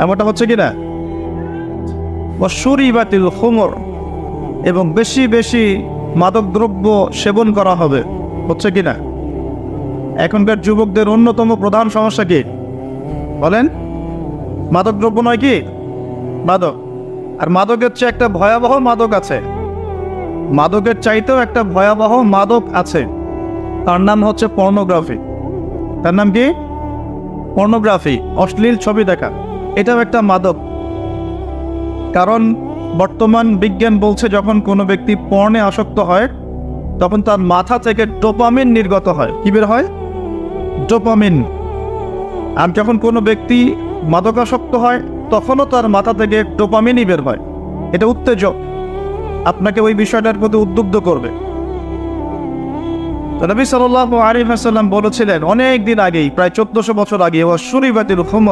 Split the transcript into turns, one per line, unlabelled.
এমনটা হচ্ছে কিনা? ওয়াশুরিবাতিল খুমর, এবং বেশি বেশি মাদকদ্রব্য সেবন করা হবে, হচ্ছে কিনা? এখনকার যুবকদের অন্যতম প্রধান সমস্যা কি বলেন? মাদকদ্রব্য নয় কি? মাদক। আর মাদকের চেয়ে একটা ভয়াবহ মাদক আছে, মাদকের চাইতেও একটা ভয়াবহ মাদক আছে, তার নাম হচ্ছে পর্নোগ্রাফি। তার নাম কি? পর্নোগ্রাফি, অশ্লীল ছবি দেখা। এটাও একটা মাদক। কারণ বর্তমান বিজ্ঞান বলছে যখন কোনো ব্যক্তি পর্নে আসক্ত হয় তখন তার মাথা থেকে ডোপামিন নির্গত হয়। কি বের হয়? ডোপামিন। আর যখন কোনো ব্যক্তি মাদকাসক্ত হয় তখনও তার মাথা থেকে ডোপামিনই বের হয়। এটা উত্তেজক, আপনাকে ওই বিষয়টার প্রতি উদ্বুদ্ধ করবে। তো নবী সাল্লাল্লাহু আলাইহি ওয়াসাল্লাম বলেছিলেন অনেক দিন আগেই, প্রায় 1400 বছর আগে, ওয়াশুরিবাতিল খুমর,